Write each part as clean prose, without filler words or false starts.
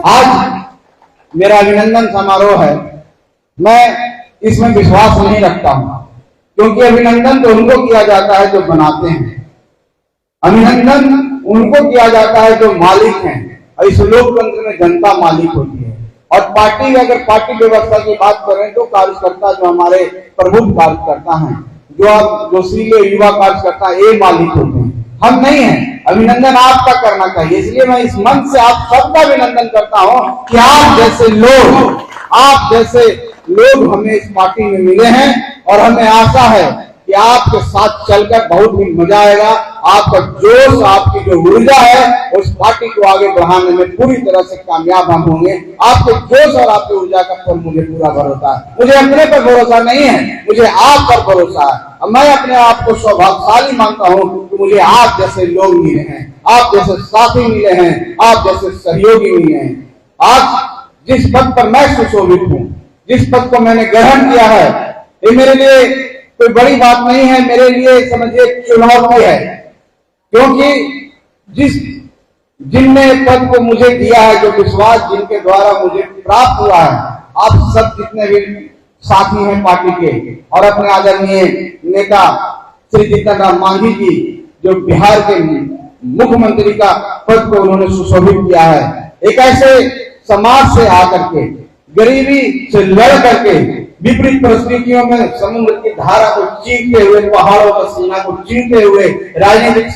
आज मेरा अभिनंदन समारोह है। मैं इसमें विश्वास नहीं रखता हूं, क्योंकि अभिनंदन तो उनको किया जाता है जो बनाते हैं, अभिनंदन उनको किया जाता है जो मालिक हैं। और इस लोकतंत्र में जनता मालिक होती है। और पार्टी, अगर पार्टी व्यवस्था की बात करें तो कार्यकर्ता जो हमारे प्रबुद्ध कार्यकर्ता हैं, जो जोशीले युवा कार्यकर्ता, ये मालिक होते हैं, हम नहीं हैं। अभिनंदन आपका करना चाहिए। इसलिए मैं इस मंच से आप सबका अभिनंदन करता हूं कि आप जैसे लोग हमें इस पार्टी में मिले हैं। और हमें आशा है कि आपके साथ चलकर बहुत ही मजा आएगा। आपका जोश, आपकी जो ऊर्जा है, उस पार्टी को आगे बढ़ाने में पूरी तरह से कामयाब हम होंगे। आपके जोश और आपकी ऊर्जा का पर मुझे पूरा भरोसा है। मुझे अपने पर भरोसा नहीं है, मुझे आप पर भरोसा है। मैं अपने आप को सौभाग्यशाली मानता हूं कि मुझे आप जैसे लोग मिले हैं, आप जैसे साथी मिले हैं, आप जैसे सहयोगी मिले हैं। आज जिस पद पर मैं सुशोभित हूं, जिस पद को मैंने ग्रहण किया है, ये मेरे लिए कोई बड़ी बात नहीं है। मेरे लिए समझिए चुनौती है, क्योंकि जिनने पद को मुझे दिया है, जो विश्वास जिनके द्वारा मुझे प्राप्त हुआ है, आप सब जितने भी साथी हैं पार्टी के, और अपने आदरणीय नेता श्री जीतन राम मांझी जी, जो बिहार के मुख्यमंत्री का पद को उन्होंने सुशोभित किया है। एक ऐसे समाज से आकर के, गरीबी से लड़ करके, विपरीत परिस्थितियों में समुद्र की धारा को चीरते हुए, पहाड़ों का सीमा को चीरते हुए, राजनीतिक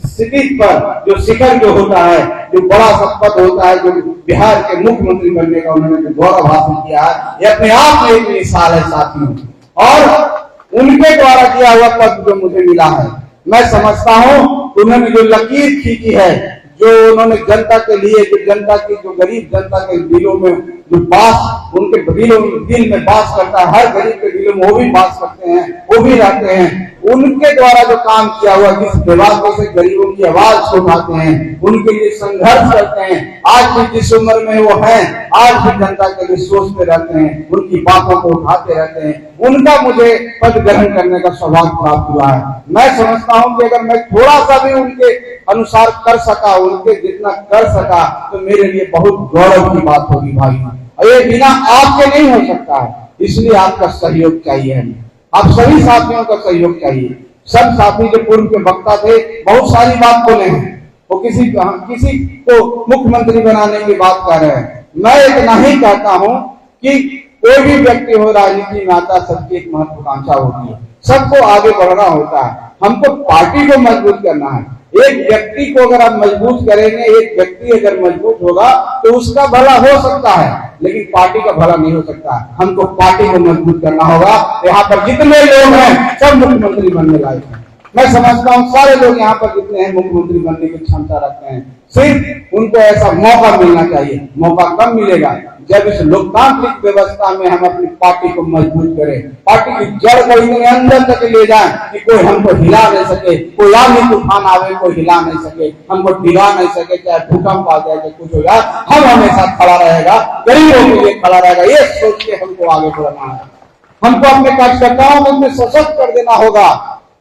स्थिति पर जो शिखर जो होता है, जो बड़ा पद होता है, जो बिहार के मुख्यमंत्री बनने का उन्होंने जो गौरव हासिल किया है, ये अपने आप में एक मिसाल है साथियों। और उनके द्वारा दिया हुआ पद जो मुझे मिला है, मैं समझता हूं उन्होंने जो लकीर खींची है, जो उन्होंने जनता के लिए, जो जनता की, जो गरीब जनता के दिलों में जो बास, उनके दिल में बास करता है, हर गरीब के दिलों में वो भी बास करते हैं, वो भी रहते हैं। उनके द्वारा जो काम किया हुआ, जिस दिमागों से गरीबों की आवाज को उठाते हैं, उनके लिए संघर्ष करते हैं, आज भी जिस उम्र में वो हैं, आज भी जनता के लिए सोचते रहते हैं, उनकी बातों को उठाते रहते हैं, उनका मुझे पद ग्रहण करने का सौभाग्य प्राप्त हुआ है। मैं समझता हूं कि अगर मैं थोड़ा सा भी उनके अनुसार कर सका, उनके जितना कर सका, तो मेरे लिए बहुत गौरव की बात होगी भाई। और ये बिना आपके नहीं हो सकता है, इसलिए आपका सहयोग चाहिए हमें, आप सभी साथियों का सहयोग चाहिए। सब साथी जो पूर्व के वक्ता थे, बहुत सारी बात बोले हैं, वो किसी को मुख्यमंत्री बनाने की बात कर रहे हैं। मैं इतना ही कहता हूं कि कोई भी व्यक्ति हो, राजनीति में आता, सबकी एक महत्वाकांक्षा होती है, सबको आगे बढ़ना होता है, हमको पार्टी को मजबूत करना है। एक व्यक्ति को अगर आप मजबूत करेंगे, एक व्यक्ति अगर मजबूत होगा तो उसका भला हो सकता है, लेकिन पार्टी का भला नहीं हो सकता। हमको पार्टी को मजबूत करना होगा। यहाँ पर जितने लोग हैं सब मुख्यमंत्री बनने लायक हैं। मैं समझता हूँ सारे लोग यहाँ पर जितने हैं मुख्यमंत्री बनने की क्षमता रखते हैं, सिर्फ उनको ऐसा मौका मिलना चाहिए। मौका कब मिलेगा? जब इस लोकतांत्रिक व्यवस्था में हम अपनी पार्टी को मजबूत करें, पार्टी की जड़ को इतने अंदर तक ले जाएं कि कोई हमको हिला नहीं सके, कोई आंधी तूफान आवे कोई हिला नहीं सके, हमको गिरा नहीं सके, चाहे भूकंप आ जाए, कुछ हो जाए, हम हमेशा खड़ा रहेगा, गरीबों के लिए खड़ा रहेगा। ये सोच के हमको आगे बढ़ना है। हमको अपने कार्यकर्ताओं को सशक्त कर देना होगा,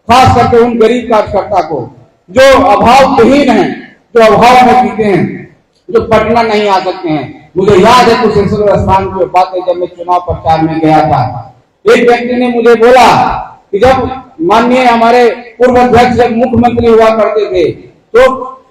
खास करके उन गरीब कार्यकर्ता को जो अभाव विहीन है, जो अभाव में जीते हैं, जो पटना नहीं आ सकते हैं। मुझे याद है कुशेश्वर स्थान की बातें, जब मैं चुनाव प्रचार में गया था, एक व्यक्ति ने मुझे बोला कि जब माननीय हमारे पूर्व अध्यक्ष जब मुख्यमंत्री हुआ करते थे, तो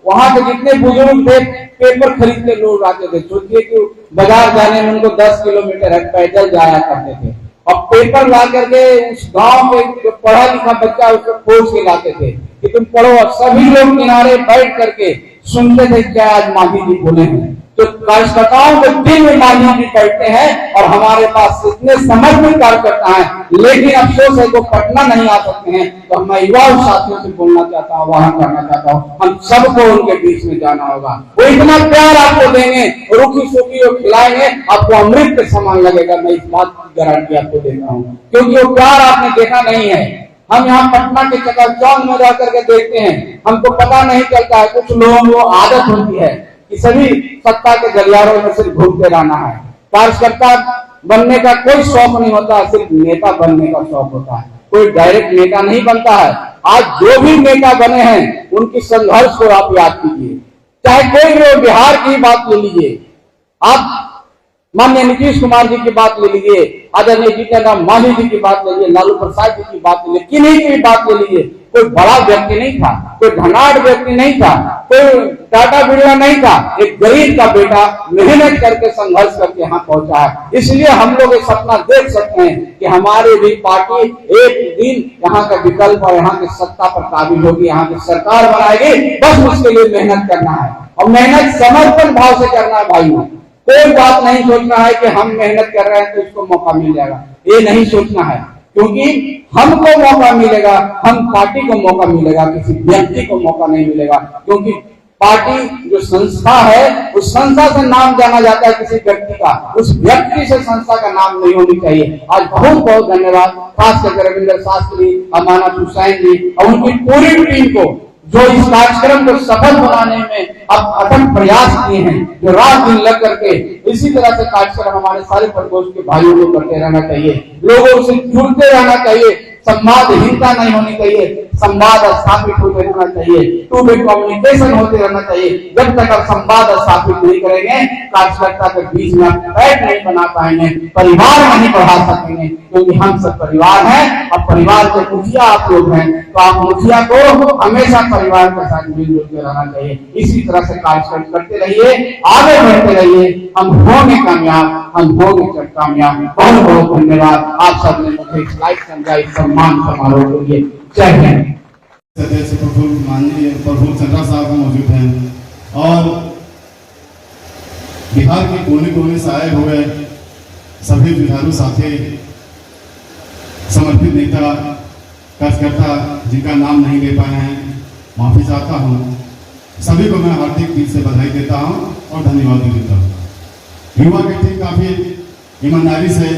वहां के जितने बुजुर्ग थे पेपर खरीद के लोग आते थे। सोचिए कि बाजार जाने में उनको 10 किलोमीटर पैदल जाया करते थे, और पेपर ला करके उस गांव में जो पढ़ा लिखा बच्चा उसको खोज के लाते थे कि तुम पढ़ो। और सभी लोग किनारे बैठ करके सुनते थे क्या आज मांझी जी बोले हैं। तो कार्यकर्ताओं के दिल में मांझी जी बैठते हैं, और हमारे पास इतने समर्पित कार्यकर्ता हैं, लेकिन अफसोस है वो पटना नहीं आ सकते हैं। तो मैं युवा साथियों से बोलना चाहता हूँ, वहां करना चाहता हूँ, हम सबको उनके बीच में जाना होगा। वो इतना प्यार आपको देंगे, रूखी सूखी वो खिलाएंगे, आपको अमृत के समान लगेगा। मैं इस बात की गारंटी आपको देता हूँ, क्योंकि वो प्यार आपने देखा नहीं है। हम यहाँ पटना के चकाचौंध में रह करके देखते हैं, हमको पता नहीं चलता है। कुछ लोगों को आदत होती है कि सभी सत्ता के गलियारों में सिर्फ घूमते रहना है। कार्यकर्ता बनने का कोई शौक नहीं होता, सिर्फ नेता बनने का शौक होता है। कोई डायरेक्ट नेता नहीं बनता है। आज जो भी नेता बने हैं उनकी संघर्ष को आप याद कीजिए, चाहे कोई भी बिहार की बात ले लीजिए, आप माननीय नीतीश कुमार जी की बात ले लीजिए, आदरणीय जीतन राम मांझी जी की बात ले लीजिए, लालू प्रसाद जी की बात ले लीजिए, किन्हीं की भी बात ले लीजिए, कोई बड़ा व्यक्ति नहीं था, कोई धनाढ़ व्यक्ति नहीं था, कोई टाटा बिरला नहीं था। एक गरीब का बेटा मेहनत करके संघर्ष करके यहाँ पहुंचा है। इसलिए हम लोग एक सपना देख सकते हैं कि हमारी भी पार्टी एक दिन यहाँ का विकल्प और यहाँ की सत्ता पर काबिल होगी, यहाँ की सरकार बनाएगी। बस उसके लिए मेहनत करना है और मेहनत समर्पण भाव से करना है भाई। कोई बात नहीं सोचना है कि हम मेहनत कर रहे हैं तो इसको मौका मिल जाएगा, ये नहीं सोचना है, क्योंकि हमको मौका मिलेगा, हम पार्टी को मौका मिलेगा, किसी व्यक्ति को मौका नहीं मिलेगा। क्योंकि पार्टी जो संस्था है, उस संस्था से नाम जाना जाता है किसी व्यक्ति का, उस व्यक्ति से संस्था का नाम नहीं होनी चाहिए। आज बहुत बहुत धन्यवाद खास करके रविंद्र शास्त्री, अमानत हुसैन जी और उनकी पूरी टीम को, जो इस कार्यक्रम को सफल बनाने में अब अथक प्रयास किए हैं, जो रात दिन लग करके इसी तरह से कार्यक्रम हमारे सारे प्रकोष्ठ के भाइयों को करते रहना चाहिए, लोगों से जुड़ते रहना चाहिए, संवादहीनता नहीं होनी चाहिए, संवाद स्थापित होते रहना चाहिए, टू वे कम्युनिकेशन होते रहना चाहिए। जब तक आप संवाद स्थापित नहीं करेंगे, कार्यकर्ता के बीच में आप पैठ नहीं बना पाएंगे, परिवार नहीं बढ़ा सकेंगे, क्योंकि हम सब परिवार हैं और परिवार के मुखिया आप लोग हैं। तो आप मुखिया को हमेशा परिवार के साथ मिलजुल के रहना चाहिए। इसी तरह से कार्यक्रम करते रहिए, आगे बढ़ते रहिए, हम होंगे कामयाब, हम होंगे कामयाब। बहुत बहुत धन्यवाद आप सब ने मुझे लाइक समझाई सम्मान समारोह के लिए। जय हिंद। सदस्य प्रफुल्ल चंद्रा साहब मौजूद हैं और बिहार के कोने कोने से आए हुए सभी जुझारू साथी, समर्पित नेता, कार्यकर्ता जिनका नाम नहीं ले पाए हैं, माफी चाहता हूं। सभी को मैं हार्दिक दिल से बधाई देता हूं और धन्यवाद देता हूं। युवा की टीम काफी ईमानदारी से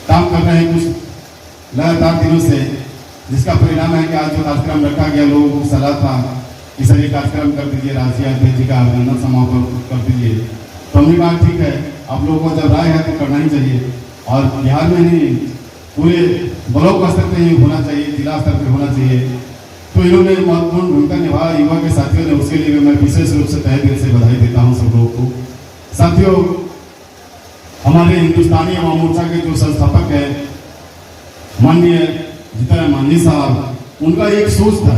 काम कर रहे हैं कुछ लगातार दिनों से, जिसका परिणाम है कि आज जो कार्यक्रम रखा गया, लोगों को सलाह था कि सर ये कार्यक्रम कर दीजिए, राष्ट्रीय अध्यक्ष जी का अभिनंदन समारोह कर दीजिए। तो हमने कहा ठीक है, आप लोगों को जब राय है तो करना ही चाहिए और बिहार में नहीं पूरे ब्लॉक स्तर पर ही होना चाहिए, जिला स्तर पर होना चाहिए। तो इन्होंने महत्वपूर्ण भूमिका निभाया युवा के साथियों ने, उसके लिए मैं विशेष रूप से तहे दिल से बधाई देता हूँ सब लोगों को। साथियों, हमारे हिंदुस्तानी युवा मोर्चा के जो संस्थापक है माननीय जीतन राम मांझी साहब, उनका एक सोच था,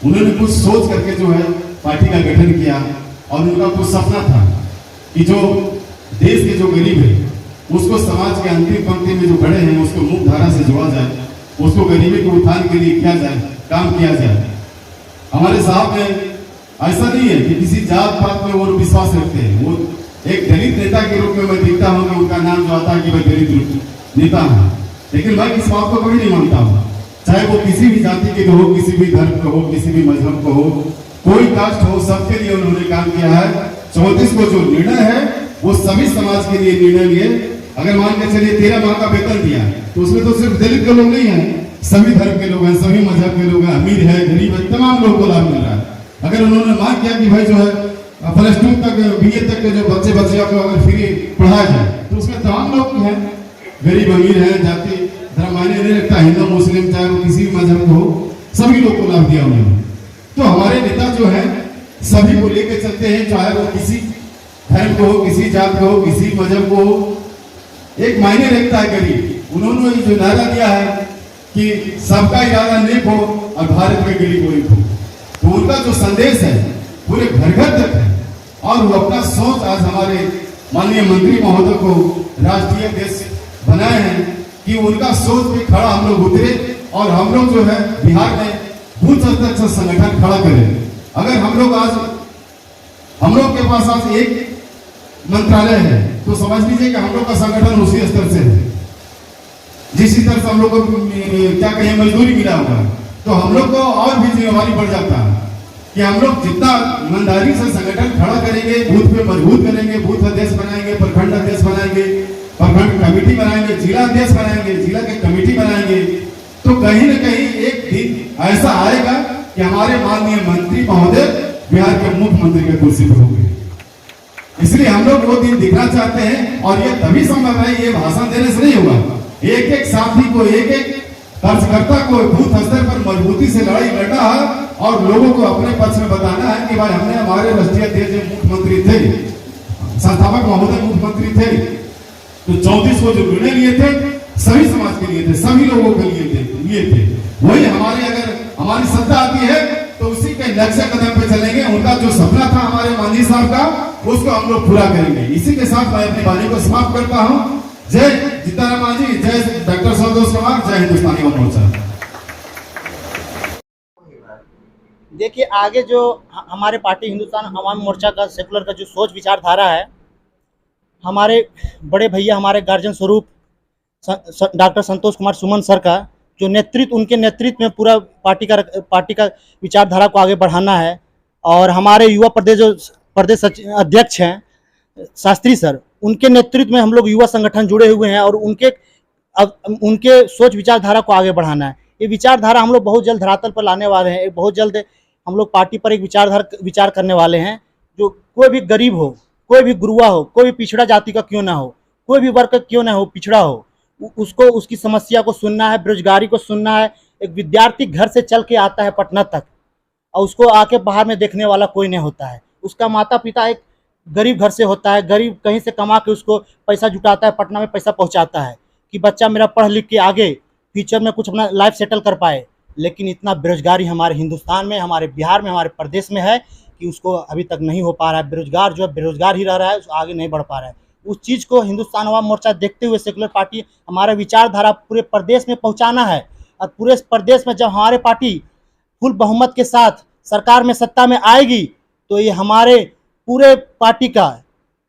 उन्होंने कुछ सोच करके जो है पार्टी का गठन किया और उनका कुछ सपना था कि जो देश के जो गरीब है उसको समाज के अंतिम पंक्ति में जो खड़े हैं उसको मुख्य धारा से जोड़ा जाए, उसको गरीबी के उत्थान के लिए किया जाए, काम किया जाए। हमारे साहब ने ऐसा नहीं है कि किसी जात पात में वो विश्वास रखते हैं, वो एक दलित नेता के रूप में मैं दिखता हूँ कि उनका नाम जो आता है कि मैं दलित नेता हूँ, लेकिन मैं इस बात को कभी नहीं मानता हूँ। चाहे वो किसी भी जाति के हो, किसी भी धर्म का हो, किसी भी मजहब का हो, कोई कास्ट हो, सबके लिए उन्होंने काम किया है। 34 को जो निर्णय है वो सभी समाज के लिए निर्णय लिए। अगर मान के चलिए 13 माह का वेतन दिया तो उसमें तो सिर्फ दलित के लोग नहीं है, सभी धर्म के लोग हैं, सभी मजहब के लोग हैं, अमीर है, गरीब है, तमाम लोगों को लाभ मिल रहा है। अगर उन्होंने मांग किया कि भाई जो है +2 तक BA तक के जो बच्चियों को अगर फ्री पढ़ाया जाए तो उसमें तमाम लोग हैं, गरीब अमीर है, जाति धर्म मायने नहीं रखता, हिंदू मुस्लिम चाहे वो किसी भी मजहब को हो, सभी लोग को लाभ दिया उन्होंने। तो हमारे नेता जो है सभी को लेकर चलते हैं, चाहे वो किसी धर्म को हो, किसी जात को हो, किसी मजहब को हो, एक मायने रखता है गरीब। उन्होंने जो नारा दिया है कि सबका इरादा नेक हो और भारत में गरीब एक हो, तो उनका जो संदेश है पूरे घर घर तक है और वो अपना सोच आज हमारे माननीय मंत्री महोदय को राष्ट्रीय अध्यक्ष बनाए हैं कि उनका सोच पे खड़ा हम लोग उतरे और हम लोग जो है बिहार में बूथ स्तर से संगठन खड़ा करें। अगर हम लोग के पास आज एक मंत्रालय है तो समझ लीजिए कि हम लोग का संगठन उसी स्तर से है, जिस स्तर से हम लोग को क्या कहें मजदूरी मिला हुआ है। तो हम लोग को और भी जिम्मेवारी बढ़ जाता है कि हम लोग जितना ईमानदारी से संगठन खड़ा करेंगे, बूथ पे मजबूत करेंगे, बूथ अध्यक्ष बनाएंगे, प्रखंड अध्यक्ष बनाएंगे, प्रखंड कमेटी बनाएंगे, जिला अध्यक्ष बनाएंगे, जिला के कमेटी बनाएंगे, तो कहीं न कहीं एक दिन ऐसा आएगा कि हमारे माननीय मंत्री महोदय बिहार के मुख्यमंत्री के कुर्सी पर होंगे। इसलिए हम लोग वो दिन दिखना चाहते हैं और ये तभी संभव है, ये भाषण देने से नहीं होगा। एक एक साथी को, एक एक कार्यकर्ता को बूथ स्तर पर मजबूती से लड़ाई लड़ना है और लोगों को अपने पक्ष में बताना है कि भाई हमने हमारे राष्ट्रीय अध्यक्ष मुख्यमंत्री थे, संस्थापक महोदय मुख्यमंत्री थे, तो 34 को जो निर्णय लिए थे सभी समाज के लिए थे, सभी लोगों के लिए थे। वही अगर हमारी सत्ता आती है तो उसी के लक्ष्य कदम पे चलेंगे। उनका जो सपना था हमारे माननीय साहब का, उसको हम लोग पूरा करेंगे। इसी के साथ मैं अपनी वाणी को समाप्त करता हूँ। जय जीताराम मांझी, जय डॉक्टर संतोष कुमार, जय हिंदुस्तानी अवाम मोर्चा। देखिए, आगे जो हमारे पार्टी हिंदुस्तान अवाम मोर्चा का सेकुलर का जो सोच विचारधारा है, हमारे बड़े भैया हमारे गार्जियन स्वरूप डॉक्टर संतोष कुमार सुमन सर का जो नेतृत्व, उनके नेतृत्व में पूरा पार्टी का विचारधारा को आगे बढ़ाना है। और हमारे युवा प्रदेश अध्यक्ष हैं शास्त्री सर, उनके नेतृत्व में हम लोग युवा संगठन जुड़े हुए हैं और उनके सोच विचारधारा को आगे बढ़ाना है। ये विचारधारा हम लोग बहुत जल्द धरातल पर लाने वाले हैं। बहुत जल्द हम लोग पार्टी पर एक विचार करने वाले हैं। जो कोई भी गरीब हो, कोई भी गुरुआ हो, कोई भी पिछड़ा जाति का क्यों ना हो, कोई भी वर्ग क्यों ना हो, पिछड़ा हो, उसको उसकी समस्या को सुनना है, बेरोजगारी को सुनना है। एक विद्यार्थी घर से चल के आता है पटना तक और उसको आके बाहर में देखने वाला कोई नहीं होता है। उसका माता पिता एक गरीब घर से होता है, गरीब कहीं से कमा के उसको पैसा जुटाता है, पटना में पैसा पहुंचाता है कि बच्चा मेरा पढ़ लिख के आगे फ्यूचर में कुछ अपना लाइफ सेटल कर पाए। लेकिन इतना बेरोजगारी हमारे हिंदुस्तान में, हमारे बिहार में, हमारे प्रदेश में है कि उसको अभी तक नहीं हो पा रहा है। बेरोजगार जो है बेरोजगार ही रह रहा है, उसको आगे नहीं बढ़ पा रहा है। उस चीज़ को हिंदुस्तान अवाम मोर्चा देखते हुए सेकुलर पार्टी हमारा विचारधारा पूरे प्रदेश में पहुंचाना है। और पूरे प्रदेश में जब हमारे पार्टी फुल बहुमत के साथ सरकार में सत्ता में आएगी तो ये हमारे पूरे पार्टी का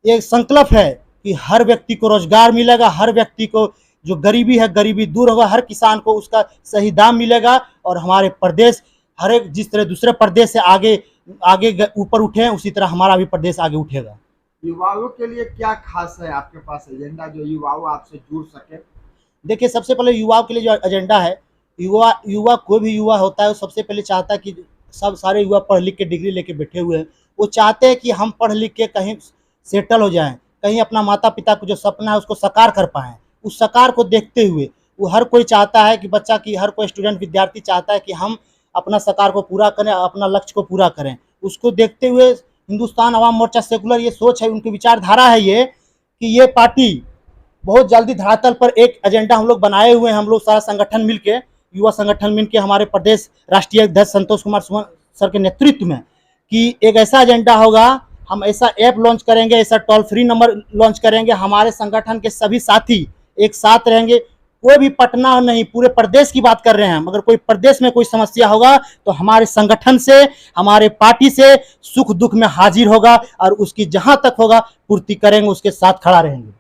ये संकल्प है कि हर व्यक्ति को रोजगार मिलेगा, हर व्यक्ति को जो गरीबी है गरीबी दूर होगा, हर किसान को उसका सही दाम मिलेगा और हमारे प्रदेश हर एक जिस तरह दूसरे प्रदेश से आगे ऊपर उठे उसी तरह हमारा भी प्रदेश आगे उठेगा। युवाओं के लिए क्या खास है आपके पास एजेंडा जो युवाओं आपसे जुड़ सके? देखिए, सबसे पहले युवाओं के लिए जो एजेंडा है, युवा कोई भी युवा होता है वो सबसे पहले चाहता है कि सारे युवा पढ़ लिख के डिग्री लेके बैठे हुए हैं। वो चाहते हैं कि हम पढ़ लिख के कहीं सेटल हो जाएं, कहीं अपना माता पिता को जो सपना है उसको साकार कर पाएँ। उस साकार को देखते हुए वो हर कोई चाहता है कि हर कोई स्टूडेंट विद्यार्थी चाहता है कि हम अपना साकार को पूरा करें, अपना लक्ष्य को पूरा करें। उसको देखते हुए हिंदुस्तान अवाम मोर्चा सेकुलर ये सोच है, उनकी विचारधारा है ये कि ये पार्टी बहुत जल्दी धरातल पर एक एजेंडा हम लोग बनाए हुए हैं। हम लोग सारा संगठन मिलके, युवा संगठन मिलके हमारे प्रदेश राष्ट्रीय अध्यक्ष संतोष कुमार सुमन सर के नेतृत्व में कि एक ऐसा एजेंडा होगा, हम ऐसा ऐप लॉन्च करेंगे, ऐसा टोल फ्री नंबर लॉन्च करेंगे। हमारे संगठन के सभी साथी एक साथ रहेंगे। कोई भी पटना नहीं, पूरे प्रदेश की बात कर रहे हैं हम। अगर कोई प्रदेश में कोई समस्या होगा तो हमारे संगठन से, हमारे पार्टी से सुख दुख में हाजिर होगा और उसकी जहां तक होगा पूर्ति करेंगे, उसके साथ खड़ा रहेंगे।